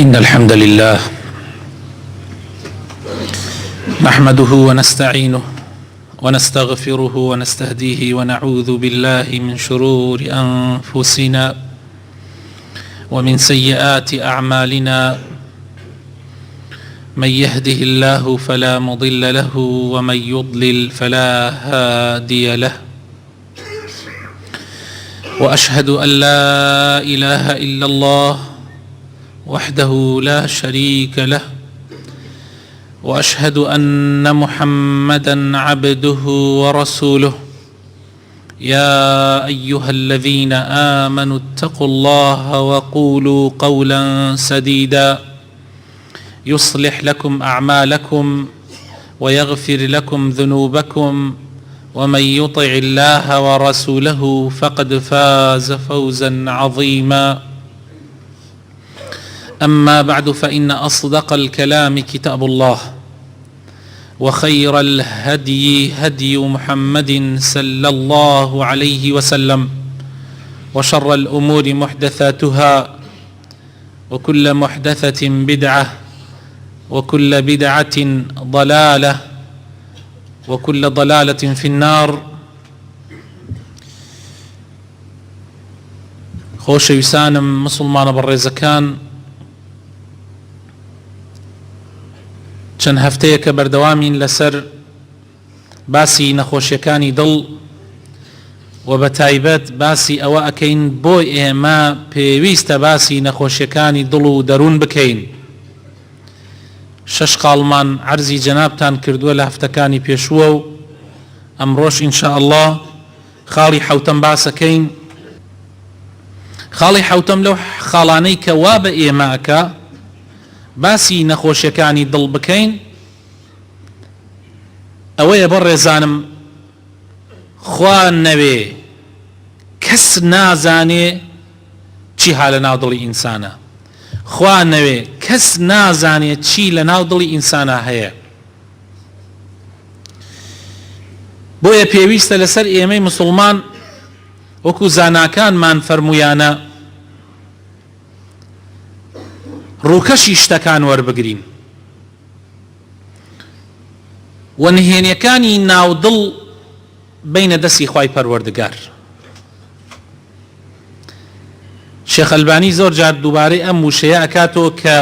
إن الحمد لله نحمده ونستعينه ونستغفره ونستهديه ونعوذ بالله من شرور أنفسنا ومن سيئات أعمالنا. من يهده الله فلا مضل له ومن يضلل فلا هادي له، وأشهد أن لا إله إلا الله وحده لا شريك له، وأشهد أن محمدا عبده ورسوله. يا أيها الذين آمنوا اتقوا الله وقولوا قولا سديدا يصلح لكم أعمالكم ويغفر لكم ذنوبكم، ومن يطع الله ورسوله فقد فاز فوزا عظيما. أما بعد، فإن أصدق الكلام كتاب الله، وخير الهدي هدي محمد صلى الله عليه وسلم، وشر الأمور محدثاتها، وكل محدثة بدعة، وكل بدعة ضلالة، وكل ضلالة في النار. خۆشەویستانم مسلمانە بەڕێزەکان، چەند هەفتەیە کە بەردەوامین لەسەر باسی نەخۆشیەکانی دڵ و بە تایبەت باسی ئەوە ئەکەین بۆ ئێمە پێویستە باسی نەخۆشیەکانی دڵ و دەروون بکەین. 6 قاڵمان عەرزی جەنابتان کردووە لە هەفتەکانی پێشووە و ئەمڕۆش ئینشاء الله خاڵی حەوتەم باسەکەین. خاڵی حەوتەم لەو خاڵانەی کە وا بە ئێمە ئەکا باسی نەخۆشیەکانی دڵ بکەین ئەوەیە بەڕێزانم، خوا نەوێ کەس نازانێ چی ها لە ناو دڵی ئینسانە، خوا نەوێ کەس نازانێ چی لە ناو دڵی ئینسانە هەیە. بۆیە پێویستە لەسەر ئێمەی موسڵمان وەکو زاناکانمان فەرمویانە ڕووکەشی شتەکان وەربگرین و نهێنیەکانی ناودڵ بینە دەستی خوای پەروەردگار. شێخ ئەلبانی زۆر جار دووبارەی ئەم وشەیە ئەکاتەوە کە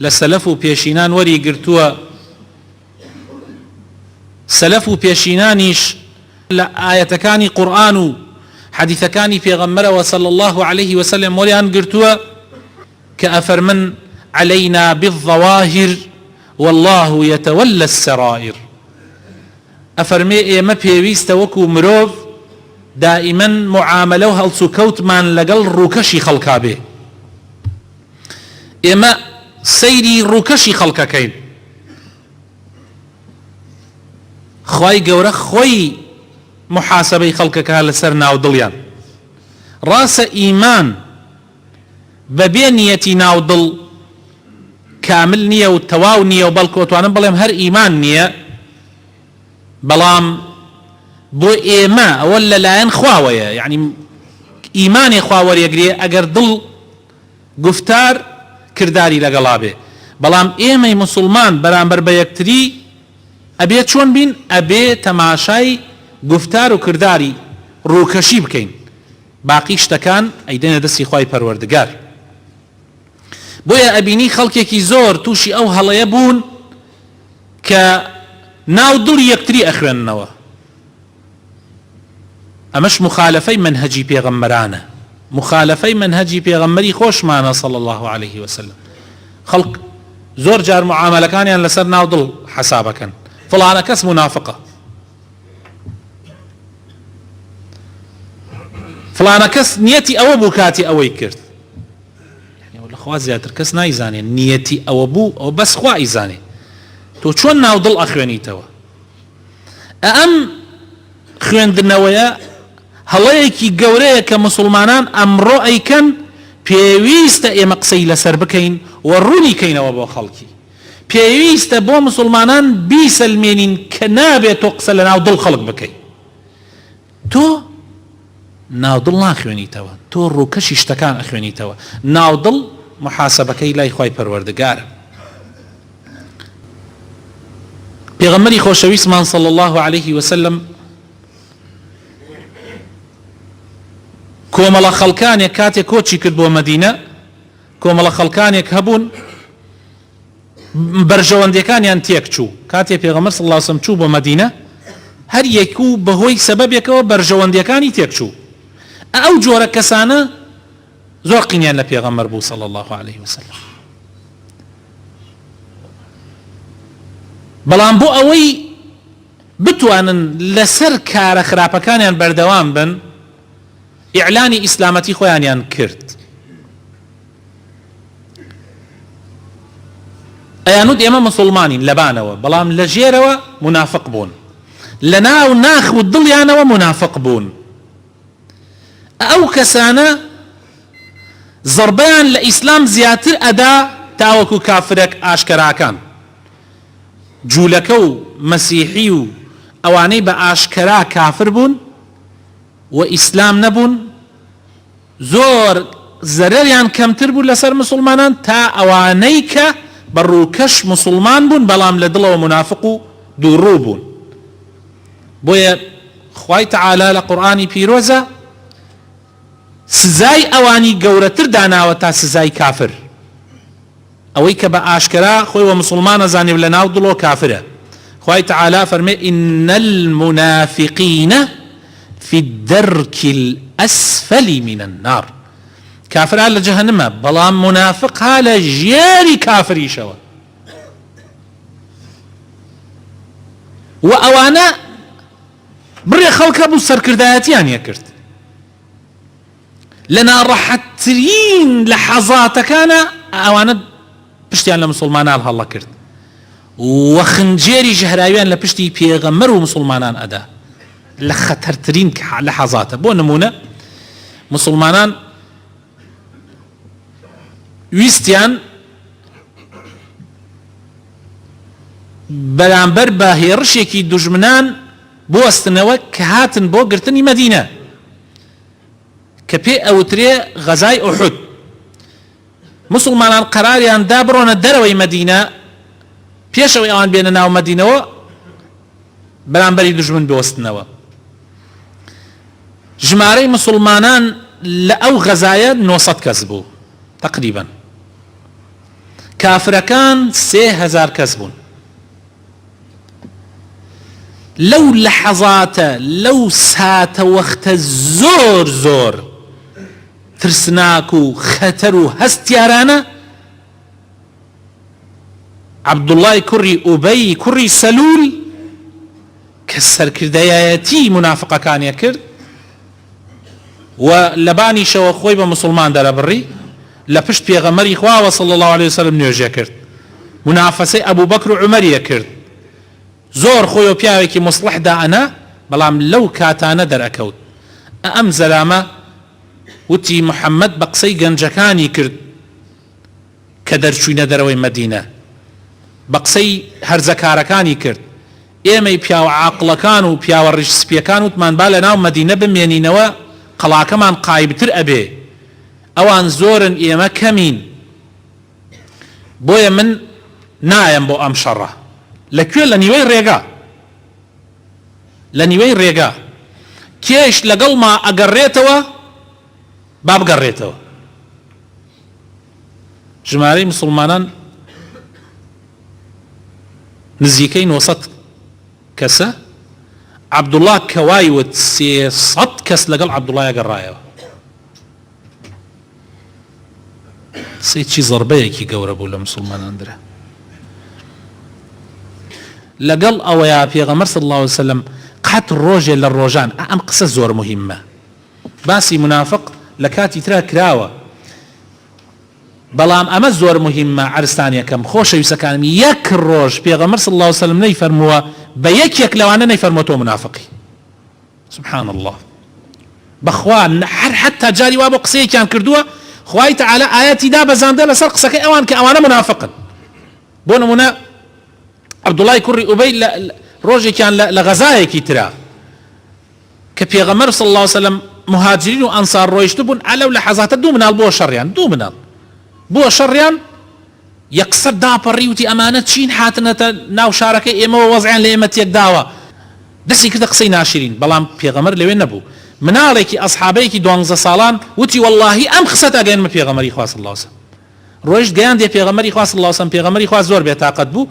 لە سەلەف و پێشینان وەری گرتووە. سەلەف و پێشینانیش لە ئایەتەکانی قورئان و حەدیثەکانی پێغەمبەرەوە صلی الله عليه وسلم وەریان گرتووە کە ئەفەرمن علينا بالظواهر والله يتولى السرائر. ئەفەرمێ ئێمە پێویستە وەکو مرۆڤ دائیمەن معاملە و هەڵس و کەوتمان لەگەڵ ڕووکەشی خەڵکا بێ. ئێمە سەیری ڕووکەشی خەڵکەکەین. خوای گەورە خۆی محاسبەی خەڵکەکە لەسەر ناو دڵیان. ڕاستە ئیمان بەبێ نیەتی ناو دڵ کامل نییە و تەواو نییە و بەڵکو ئەتوانم بڵێم هەر ئیمان نییە، بەڵام بۆ ئێمە ئەوە لەلایەن خواوەیە، یعنی ئیمانی خوا وەرەگرێ ئەگەر دڵ گفتار کردداری لەگەڵا بێ. بەڵام ئێمەی موسڵمان بەرامبەر بە یەکتری ئەبێ چۆن بین؟ ئەبێ تەماشای گفتار و کردداری ڕووکەشی بکەین، باقی شتەکان ئەیدەنە دەستی خوای پەروەردگار. بۆیە ئەبینی خەڵکێکی زۆر تووشی ئەو هەڵەیە بوون کە ناو دڵی یەکتری ئەخوێننەوە. ئەمەش مخالفەی منهەجی پێغەمبەرانە، مخالفەی منهەجی پێغەمبەری خۆشمانە صلی الله عليه وسلم. خەڵک زۆر جار معاملەکانیان لەسەر ناو دڵ حەسابەکەن. فڵانە کەس منافقە، فڵانە کەس نیەتی ئەوە بوو کاتی ئەوەی کرد. لەخوا زیاتر کەس نایزانێ نیەتی ئەوە بوو، ئەو بەس خوا ئیزانێ. تۆ چۆن ناو دڵ ئەخوێنیتەوە؟ ئەم خوێندنەوەیە هەڵەیەکی گەورەیە کە مسلمانان ئەمڕۆ ئەیکەن. پێویستە ئێمە قسەی لەسەر بکەین و ڕوونی کەینەوە بۆ خەڵکی. پێویستە بۆ مسلمانان بیسەلمێنین کە نابێت تۆ قسە لە ناو دڵ خەڵک بکەی. تۆ ناودڵ ناخوێنیتەوە، تۆ ڕووکەشی شتەکان ئەخوێنیتەوە. ناودڵ محاسبەکەی لای خوای پەروەردگارە. پێغەمبەری خۆشەویستمان صلی الله عليه وسلم کۆمەڵە خەڵکانێک کاتێک کۆچی کرد بۆ مەدینە، کۆمەڵە خەڵکانێک هەبوون بەرژەوەندەکانیان تێک چوو. کاتێ پێغەمبەر صلی الله عليه وسلم چوو بۆ مەدینە، هەر یەک و بەهۆی سەبەبێکەوە بەرژەوەندەکانی تێک چوو. ئەو جۆرە کەسانە زۆر قینیان لە پێغەمبەر بوو صلی الله عليه وسلم. بەڵام بۆ ئەوەی بتوانن لەسەر کارە خراپەکانیان بەردەوام بن، ئیعلانی ئیسلامەتی خۆیانیان کرد. ئەیانوت ئێمە مسلمانین لەبانەوە، بەڵام لە ژێرەوە منافق بوون، لە ناو ناخ و دڵیانەوە منافق بوون. ئەو کەسانە زەربەیان لە ئیسلام زیاتر ئەدا تاوەکو کافرێک ئاشکراکان. جوولەکە و مەسیحی و ئەوانەی بە ئاشکرا کافر بوون و ئیسلام نەبوون، زۆر زەرەریان کەمتر بوو لەسەر مسلمانان تا ئەوانەی کە بەڕووکەش مسلمان بوون بەڵام لە دڵەوە منافق و دووڕوو بوون. بۆیە خوای تەعالا لە قورئانی پیرۆزە سزای ئەوانی گەورەتر داناوە تا سزای کافر، ئەوەی کە بە ئاشکرا خۆی وە مسلمانە زانێ لە ناو دڵۆ کافرە. خوای تەعالا فەرمێ ئین المنافقین في الدرك الأسفل من النار. كافر لە جەهەنەمە، بەڵام منافق ها لە ژێری کافریشەوە. و ئەوانە بڕێ خەڵکە بوو سەرکردایەتیان یەکرد، لە ناڕەحەتترین لە حەزاتەکانە ئەوانە پشتیان لە مسلمانان هەڵە کرد و خنجێری ژەهراویان لە پشتی پێغەمبەر و مسلمانان ئەدا لە خەتەرترین لە حەزاتە. بۆ نمونە مسلمانان ویستیان بەرامبەر بە هێڕشێکی دوژمنان بوەستنەوە کە هاتن بۆ گرتنی مەدینە، کە پێ ئەوترێ غەزای ئوحود. مسلمانان قەراریان دا بڕۆنە دەرەوەی مەدینە، پێشەوەی ئەوان بێنە ناو مەدینەوە بەرامبەری دوژمن بوەستنەوە. ژمارەی مسلمانان لە ئەو غەزایە 900 کەس بوو تقریبا، کافرەکان 3000 کەس بوون. لەو لەحەزاتە لەو ساتە وەختە زۆر زۆر ترسناک و خەتەر و هەستیارانە عەبدوڵڵای کوڕی ئوبەی کوڕی سەلول کە سەرکردایەتی منافقەکانیە کرد و لەبانیشەوە خۆی بە مسلمان دەرەبڕی، لە پشت پێغەمبەری خواوە صلی الله عليه وسلم نوێژە کرد، منافەسەی ئەبوبەکر و عومەریە کرد، زۆر خۆی و پیاوێکی مصلح دائەنا، بەڵام لەو کاتانە دەرەکەوت. ئەم زەرامە وتی محەممەد بە قسەی گەنجەکانی کرد کە دەرچوینە دەرەوەی مەدینە، بە قسەی هەرزەکارەکانی کرد. ئێمەی پیاوە عاقڵەکان و پیاوە ڕیش سپیەکان وتمان با لە ناو مەدینە بمێنینەوە قەڵاکەمان قایبتر ئەبێ، ئەوان زۆرن ئێمە کەمین، بۆیە من نایەم بۆ ئەم شەڕە. لەکوێ؟ لە نیوەی ڕێگا، لە نیوەی ڕێگا کێش لەگەڵما ئەگەڕێتەوە با بگەڕێتەوە. ژمارەی مسلمانان نزیکەی 900 کەسە، عەبدوڵڵا کەوای وت 300 کەس لەگەڵ عەبدوڵڵای گەڕایەوە. سێکی زەربەیەکی گەورە بوو لە مسلمانان درا. لەگەڵ ئەوەیە پێغەمبەر صلی الله عليه وسلم قەت ڕۆژێ لە ڕۆژان، ئەم قسە زۆر مهمە، باسی منافق لە کاتی ترا کراوە، بەڵام ئەمە زۆر مهمە. عرستانیەکەم خۆشەویستەکانم، یەک ڕۆژ پێغەمبەر صلی الله عليه وسلم نەیفەرمووە بە یەکێک لەوانە نەیفەرمووە تۆ منافقی. سبحان الله، بەخوا هەر حتا جاری وا بۆ قسەیەکیان کردووە خوای تەعالا ئاەتی دا بەزاندە لەسەر قسەکەی ئەوان کە ئەوانە منافقن. بۆ نمونە عەبدوڵڵای کوڕی ئوبەی ڕۆژێکیان لە غەزایەکی ترا کە پێغەمبەر صلی الله عليه وسلم مهاجرین و ئەنسار ڕۆیشت بوون، ئەلەو لە حەزاتە دوو مناڵ بۆ شەڕیان، دوو مناڵ بۆ شەڕیان یەکسەر داپەڕی وتی ئەمانە چین هاتنەتە ناو شارەکەی ئێمەوە وەزعیان لە ئێمە تێکداوە دەستی کردە قسەی ناشرین بەڵام پێغەمبەر لەوێ نەبوو مناڵێکی ئەسحابەیەکی 12 ساڵان وتی واللهی ئەم قسەت ئەگەیەنمە پێغەمبەری خوا صلی الله علیه وسلم ڕۆیشت گەیاندێ پێغەمبەری خوا صلی الله علیه وسلم پێغەمبەری خوا زۆر بێتاقەت بوو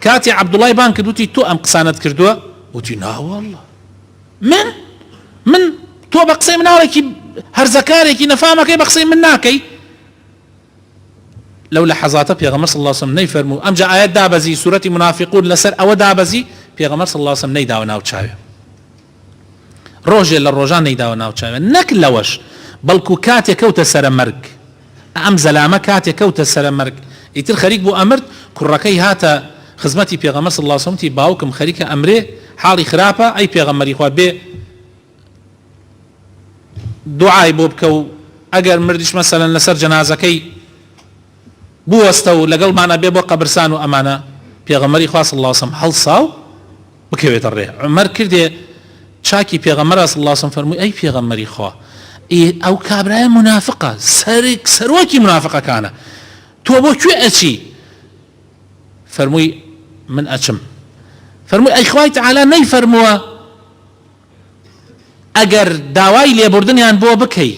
کاتی عەبدوڵای بان کرد وتی تۆ ئەم قسانت کردووە وتی نا والله من تۆ بە قسەی مناڵێکی هەرزەکارێکی نەفامەکەی بە قسەی من ناکەی لو لحظات پیغمبر صلی الله علیه وسلم نەیفەرموو ئەمجا ئاەت دابەزی سوورەتی منافقون لەسەر ئەوە دابەزی پێغەمبەر صلی الله علیه وسلم نەیداوە ناو چاوێ ڕۆژێ لە ڕۆژان نەیداوە ناو چاوێ نەک لەوەش بەڵکو کاتێک کەوتە سەرە مەرگ ئەم زەلامە کاتێک کەوتە سەرە مەرگ ئیتر خەریک بوو ئەمرد کوڕەکەی هاتە خزمەتی پێغەمبەر صلی الله علیه وسلم تی باوکم خەریکە ئەمرێ حاڵی خراپە ئەی پێغەمبەری خوا بێ دوعای بۆ بکە و ئەگەر مردیش مەسەلەن لەسەر جەنازەکەی بوەستە و لەگەڵمانە بێ بۆ قەبرستان و ئەمانە پێغەمبەری خوا صلی الله علیه وسلم هەڵسا و بکەوێتە ڕێ عومەر کردێ چاکی پێغەمبەر صلی الله علیه وسلم فەرمووی ئەی پێغەمبەری خوا ئەو کابرایە منافقە سەرۆکی منافقەکانە تۆ بۆ کوێ ئەچی فەرمووی من ئەچم فەرمووی ئەی خوای تەعالا نەیفەرمووە ئەگەر داوای لێبوردنیان بۆ بکەی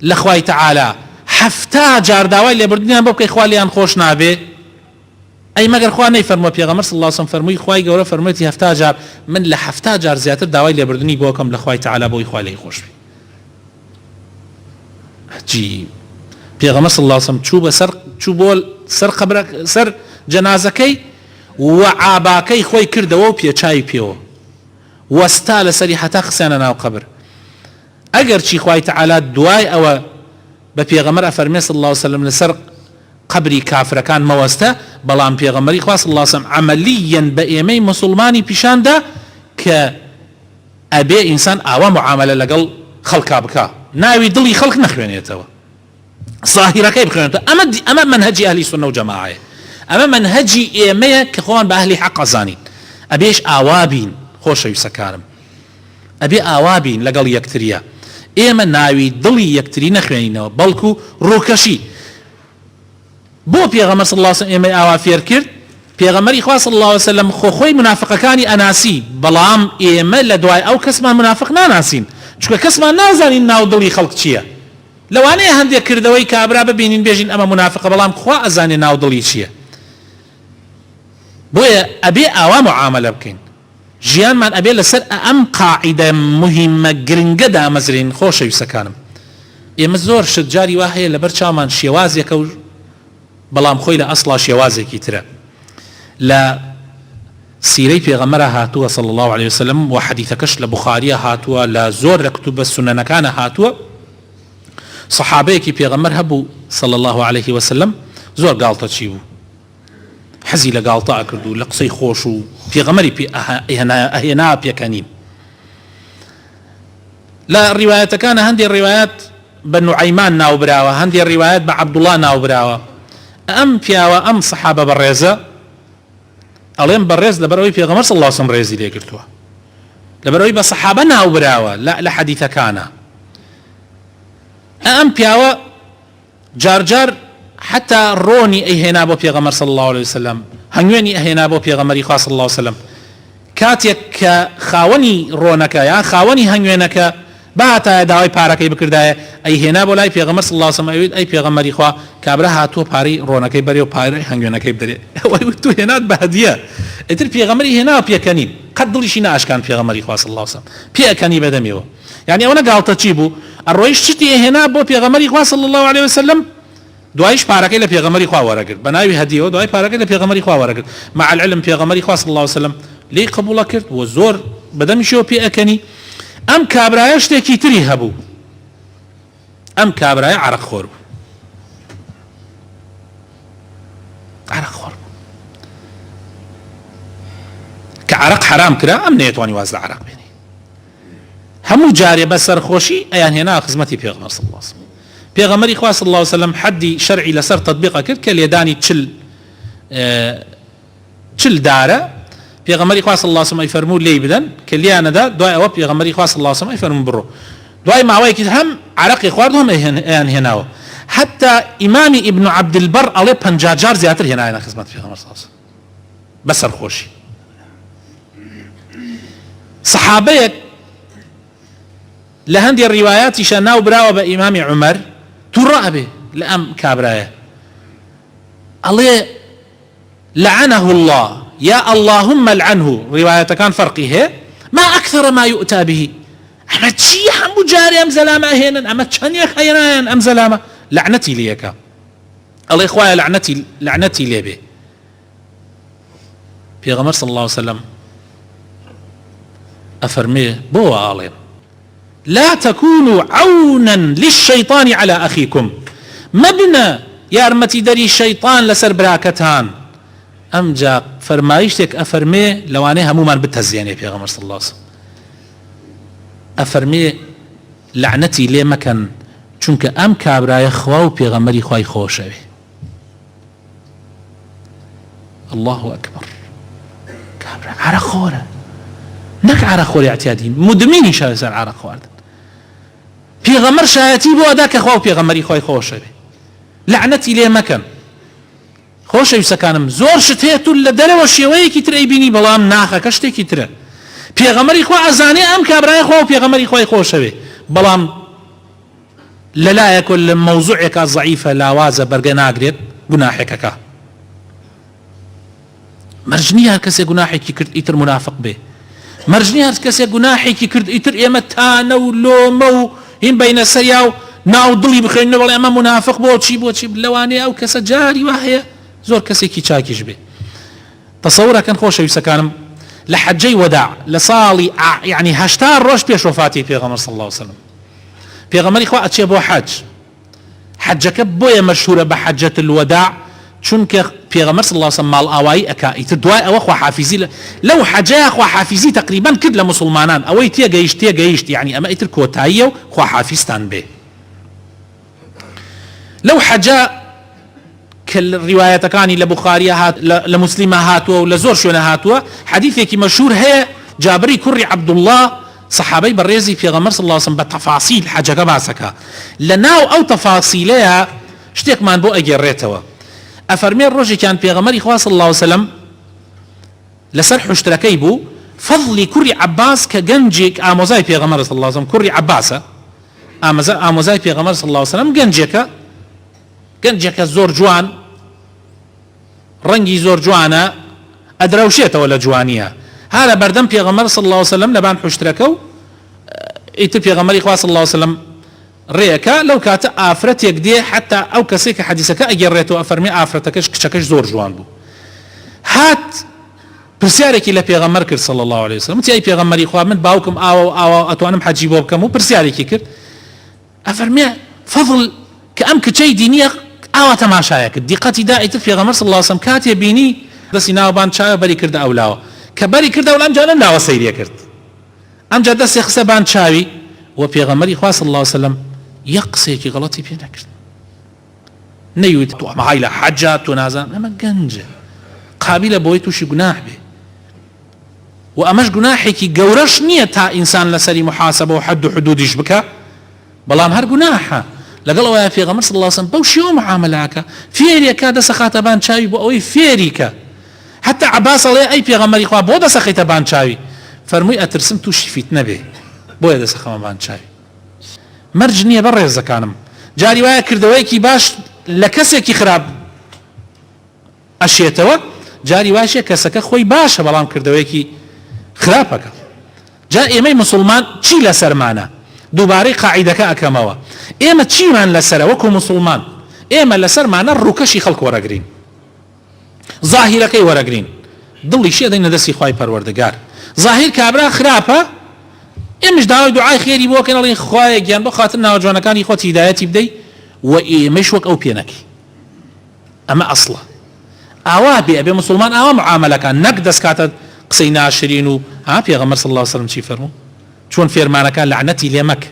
لە خوای تەعالا 70 جار داوای لێبوردنیان بۆ بکەی خوا لێیان خۆش نابێ ئەی مەگەر خوا نەیفەرمووە پێغەمبەر صلی الله علیه وسلم فەرمووی خوای گەورە فەرموویەتی 70 جار من لە 70 جار زیاتر داوای لێبوردنی بۆ بکەم لە خوای تەعالا بۆی خوا لێی خۆش بێ عجیب پێغەمبەر صلی الله علیه وسلم چوو بۆ سەر جەنازەکەی و عاباکەی خۆی کردەوە و پێچاوی پێوە وەستا لەسەری حتا خسیانە ناو قەبر ئەگەر چی خوای تەعالا دوای ئەوە بە پێغەمبەر ئەفەرمێ صلی الله علیه وسلم لەسەر قبری کافرەکان مەوەستە بەڵام پێغەمبەری خوا صلی الله علیه وسلم عەمەلیەن بە ئێمەی موسڵمانی پیشاندا کە ئەبێ ئینسان ئاوا معاملە لەگەڵ خەڵکا بکە ناوی دڵی خەڵک نەخوێنێتەوە ظاهیرەکەی بخوێنێتەوە ئەمە منهەجی ئەهلی سونە و جەماعەیە ئەمە منهەجی ئێمەیە کە خۆمان بە ئەهلی حەق ئەزانین ئەبێش ئاوا بین خۆشەویستەکانم ئەبێ ئاوا بین لەگەڵ یەکتریە ئێمە ناوی دڵی یەکتری نەخوێنینەوە بەڵکو ڕووکەشی بۆ پێغەمبەر صلی الله علیه وسلم ئێمەی ئاوا فێر کرد پێغەمبەری خوا صلی الله علیه وسلم خۆی منافقەکانی ئەناسی بەڵام ئێمە لە دوای ئەو کەسمان منافق ناناسین چونکە کەسمان نازانین ناو دڵی خەڵک چییە لەوانەیە هەندێک کردەوەی کابرا ببینین بێژین ئەمە منافقە بەڵام خوا ئەزانێ ناو دڵی چییە بۆیە ئەبێ ئاوا معاملە بکەین ژیانمان ئەبێ لەسەر ئەم قاعیدە مهمە گرنگەدا مەزرین خۆشەویستەکانم ئێمە زۆر شت جاری وا هەیە لەبەر چاومان شێوازێکە و بەڵام خۆی لە ئەسڵا شێوازێکی ترە لە سیرەی پێغەمبەرە هاتووە صلی الله عليه وسلم و حەدیثەکەش لە بوخاریە هاتووە لە زۆر لە کتوبە سونەنەکانە هاتووە سەحابەیەکی پێغەمبەر هەبوو صلی الله عليه وسلم زۆر گاڵتە چی بوو حەزی لە گاڵتە ئەکردو لە قسەی خۆش و پێغەمبەری ئەهێنا پێکەنیم لە ڕیوایەتەکانە هەندێک ڕیوایەت بە نوعەیمان ناوبراوە هەندێک ڕیوایەت بە عەبدوڵڵا ناوبراوە ئەم پیاوە ئەم سەحابە بەڕێزە ئەڵێم بەڕێز لەبەرەوەی پێغەمبەر صلی الله علیه وسلم ڕێزی لێگرتووە لەبەرەوەی بە سەحابە ناوبراوە لە حەدیثەکانە ئەم پیاوە جارجار حتى ڕۆنی ئەیهێنا بۆ پێغەمبەر صلی الله عليه وسلم هەنگوێنی ئەهێنا بۆ پێغەمبەری خوا صلی الله عليه وسلم کاتێک کە خاوەنی ڕۆنەکە یان خاوەنی هەنگوێنەکە باتایە داوای پارەکەی بکردایە ئەیهێنا بۆ لای پێغەمبەر صلی الله عليه وسلم ئەوێت ئەی پێغەمبەری خوا کابرا هاتووە پارەی ڕۆنەکەی بەرێ و پارەی هەنگوێنەکەی بدەرێ ئەوەی تو هێنات بە هەدیە ئیتر پێغەمبەری هێناوە پێکەنین قەت دڵیشی ناشکان پێغەمبەری خوا صلی الله عليه وسلم پێکەنی بەدەمیەوە یعنی ئەوە نەگاڵتە چی بوو ئەڕۆیش شتی هێنا بۆ پێغەمبەری خوا صلی الله عليه وسلم دوایش پارەکەی لە پێغەمبەری خوا وەرەگرت بە ناوی هەدیەوە دوای پارەکەی لە پێغەمبەری خوا وەرەگرت مع العلم پێغەمبەری خوا صلی الله عليه وسلم لی قبوڵە کرد و زۆر بەدەمیشەوە پێئەکەنی ئەم کابرایە شتێکی تری هەبوو ئەم کابرایە عەرەقخۆر بوو عەرەقخۆر بوو کە عەرەق حرام کرا ئەم نەیەتوانی واز لە عەرەق بێنێ هەموو جارێ بە سەرخۆشی ئەیان هێنا خزمەتی پێغەمبەر صلی الله عليه وسلم پێغەمبەری خوا صلی الله عليه وسلم حدی شەرعی لەسەر تەطبیق کرد کە لێدانی چل دارە پێغەمبەری خوا صلی الله عليه وسلم ئەیفەرموو لێی بدەن کە لیانەدا دوای ئەوە پێغەمبەری خوا صلی الله عليه وسلم ئەیفەرموو بڕۆ دوای ماوەیەکی هەم عەرەقی خوارد هەم ئەیان هێناوە حتى إمام ابن عبد البر عليه 50 جار زياتر هنا أنا خدمت في غمر صلى بسر خوشي صحابيك لهندي الروايات شناو براوة بإمام عمر ترى به لأم كابرايا الله لعنه الله يا اللهم لعنه رواية كان فرقه ما أكثر ما يؤتى به أما تشي حمو جاري أم زلامة هنا أما تشاني خيران أم زلامة لعنتي ليك الله إخوائي لعنتي لي به في غمر صلى الله عليه وسلم أفرميه بو عالم لا تكونوا عونا للشيطان على أخيكم مبنى يا أرمتي دري الشيطان لسر براكتان أمجا فرمايشتك أفرمي لواني همومان بتهزيني في غمر صلى الله عليه وسلم أفرمي لعنتي ليه مكان چونك أم كابراي خواو في غمري خواي خوشوي الله أكبر كابرا عرق خورة نك عرق خورة اعتيادي مدميني شايسر عرق خورة في غمر شايتي بو أداك خواو في غمري خواي خوشوي لعنتي ليه مكان خوش يسكانم زور شتيتو لدرو شيويكي تري بيني بلام ناخه كشتيكي ترى پیغمبري خو ازاني ام كابراي خو پیغمبري خو خوشوي بلام لا يكل موضوعك ضعيفه لا واز برغناغريت گناحك مرجني هر كسي گناحك كرت ايتر منافق به مرجني هر كسي گناحك كرت ايتر يمتانا ولومو هم بين سياو ناو ضلي بخير والله اما منافق بوشي لواني او كسا جاري وهي زور كسي كي تشاكيش به تصورا كان خوش يسكانم لحجي وداع لصالي يعني هشتار روش بيش وفاتي في غمر صلى الله عليه وسلم في غمر إخوة أتشي بو حجك بويا مشهورة بحجة الوداع چونك في غمر صلى الله عليه وسلم مال آوائي أكا يتدواء أو أخوة حافظي لو حجا أخوة حافظي تقريبا كد لمسلمانان أو تيجيشت يعني أما يتركوا تايو أخوة حافظتان به لو حجا كالرواية كاني لبخاري هات لمسلمة هاتوا ولزور شونا هاتوا حديثك مشهور هي جابري كري عبد الله صحابي بريزي في غمر صلى الله عليه وسلم بتفاصيل حاجة كباسكا لناو أو تفاصيلها شتيك ما نبو أجريتوا أفرمي الرجل كان في غمر إخوة صلى الله عليه وسلم لسرح اشتراكي بو فضلي كري عباس كجنجيك آموزاي في غمر صلى الله عليه وسلم كري عباسة آموزاي في غمر صلى الله عليه وسلم گەنجێکە زۆر جوان ڕەنگی زۆر جوانە ئەدراوشێتەوە لە جوانیە هارە بەردەم پێغەمبەر صلی الله عليه وسلم لەبان حوشترەکە و ئیتر پێغەمبەری خوا صلی الله عليه وسلم ڕێەکە لەو کاتە ئافرەتێک دێ حتا ئەو کەسێک کە حەدیثەکە ئەگەڕێتەوە ئەفەرمێ ئافرەتەکەش کچەکەش زۆر جوان بوو هات پرسیارێکی لە پێغەمبەر کرد صلی الله عليه وسلم وتی ئەی پێغەمبەری خوا من باوکم ئاوا ئەتوانم حەجی بۆ بکەم و پرسیارێکی کرد ئەفەرمێ فەضل کە ئەم کچەی دینیە ئاوا تەماشایەکە دیقەتی دائیتر پێغەمبەر صلی الله عليه وسلم کاتێ بینی دەستی ناوبان چاوە بەری کردە ئەولاوە کە بەری کردە ئەولا ئەمجا نەملاوە سەیریە کرد ئەمجا دەستی خستە بان چاوی و پێغەمبەری خوا صلی الله عليه وسلم یەک قسەیەکی غەڵەتی پێ نەکرد نەیوت تۆ ئەمە های لە حەجە تۆ نازانم ئەمە گەنجە قابلە بۆی تووشی گوناح بێ و ئەمەش گوناحێکی گەورەش نییە تا ئینسان لەسەری محاسبە و حەد و حدودیش بکە بەڵام هەر گوناحە لەگەڵ ئەوەیە پێغەمبەر صلی الله عليه وسلم بەو شێوە معاملەکە فێریەکە دەسەخاتە بان چاوی بۆ ئەوەی فێریکە حتا عەباس ئەڵێ ئەی پێغەمبەری خوا بۆ دەسەخەیتە بان چاوی فەرمووی ئەترسم تووشی فیتنە بێ بۆیە دەسەخەمە بان چاوی مەرج نییە بەڕێزەکانم جاری وایە کردەوەیەکی باش لە کەسێکی خراپ ئەشێتەوە جاری واشە کەسەکە خۆی باشە بەڵام کردەوەیەکی خراپەکە جا ئێمەی مسلمان چی لەسەرمانە دووبارەی قاعیدەکە ئەکەمەوە ئێمە چیمان لەسەرە وەکو مسلمان ئێمە لەسەرمانە ڕووکەشی خەڵک وەرەگرین زاهیرەکەی وەرەگرین دڵی شێ دەینە دەستی خوای پەروەردگار زاهیر کابرا خراپە ئێمەش داوای دوعای خێری بۆ بکەین ئەڵێن خوایە گیان بۆ خاتر ناوجوانەکانی خۆت هیدایەتی بدەی و ئێمەش وەک ئەو پێ نەکەی ئەمە ئەسڵە ئاوا بێ ئەبێ مسلمان ئاوا معامەلەکان نەک دەستکاتە قسەی ناشرین و پێغەمبەر صلی الله عليه وسلم چی فەرموو چۆن فێرمانەکە لعنەتی لێ مەکە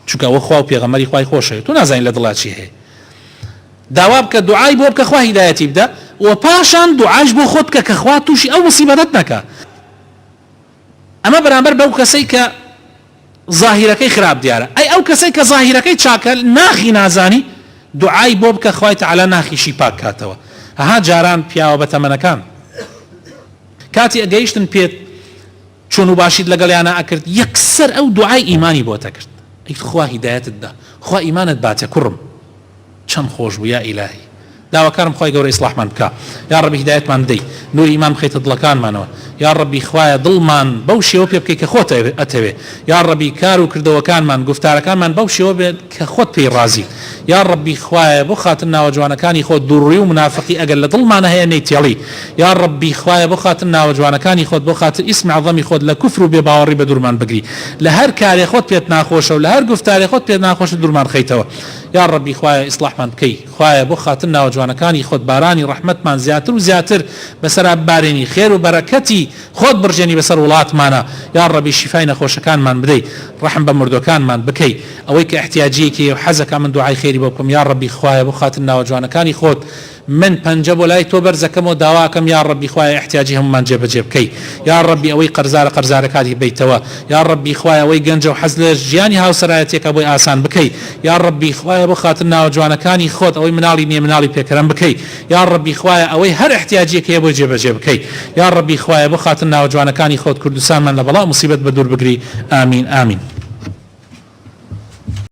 چونکە ئەوە خوا و پێغەمبەری خوای خۆشەوێت تۆ نازانین لە دڵا چی هەیە داوا بکە دوعای بۆ بکە خوا هیدایەتی بدە و پاشان دوعاش بۆ خۆت بکە کە خوا تووشی ئەو مصیبەتت نەکە ئەمە بەرامبەر بەو کەسەی کە ظاهیرەکەی خراپ دیارە ئەی ئەو کەسەی کە ظاهیرەکەی چاکە ناخی نازانی دوعای بۆ بکە خوای تەعالا ناخیشی پاک کاتەوە. هەها جاران پیاوە بەتەمەنەکان کاتی ئەگەیشتن پێت چۆن و باشیت لەگەڵیانە ئەکرد یەکسەر ئەو دوعای ئیمانی بۆتە کرد، ئەی خوا هیدایەتت دا، خوا ئیمانت باتێ کوڕم، چەند خۆش بوو یا ئیلاهی. داواکارم خۆی گەورە ئیسلاحمان بکە، یا ڕەبی هیدایەتمان بدەی، نوری ئیمان بخەیتە دڵەکانمانەوە، یا ڕەبی خوایە دڵمان بەو شێوە پێ بکەی کە خۆت ئەتەوێ، یا ڕەبی کار و کردەوەکانمان گفتارەکانمان بەو شێوە بێت کە خۆت پێی ڕازی، یا ڕەبی خوایە بۆ خاتر ناوە جوانەکانی خۆت دووڕی و منافقی ئەگەر لە دڵمانە هەیە نەیتێڵی، یا ڕەبی خوایە بۆ خاتر ناوە جوانەکانی خۆت بۆ خاتر ئیسم عەظەمی خۆت لە کوفر و بێباوەڕی بە دوورمان بگری، لە هەر کارێ خۆت پێت ناخۆشە و لە هەر گفتارێ خۆت پێت ناخۆشە دوورمان خەیتەوە، یا ڕەبی خوایە ئیسلاحمان بکەی، خوایە بۆ خاتر ناوە جوانەکانی خۆت بارانی ڕەحمەتمان زیاتر و زیاتر بەسەر بارێنی خێر و بەرەکەتی خۆت برژێنی بەسەر وڵاتمانە، یا ڕەبی شیفای نەخۆشەکانمان بدەی، ڕەحم بە مردوەکانمان بکەی، ئەوەی کە احتیاجیەکی و حەزەکە من دوعای خێری بۆ بکەم، یا ڕەبی خوایە بۆ خاتر ناوە جوانەکانی خۆت من پەنجە بۆ لای تۆ بەرزەکەم و داواکەم، یا ڕەبی خوایە احتیاجی هەمومان جێبەجێ بکەی، یا ڕەبی ئەوەی قەرزارەکانی بیتەوە، یا ڕەبی خوایە ئەوەی گەنجە و حەز لە ژیانی هاوسەرایەتێکە بۆی ئاسان بکەی، یا ڕەبی خوایە بۆ خاتر ناوە جوانەکانی خۆت ئەوەی مناڵی نییە مناڵی پێکەرەم بکەی، یا ڕەبی خوایە ئەوەی هەر احتیاجیەکە هەیە بۆی جێبەجێ بکەی، یا ڕەبی خوایە بۆ خاتر ناوە جوانەکانی خۆت کوردستانمان لە بەڵا موسیبەت بە دوور بگری. ئامین ئامین.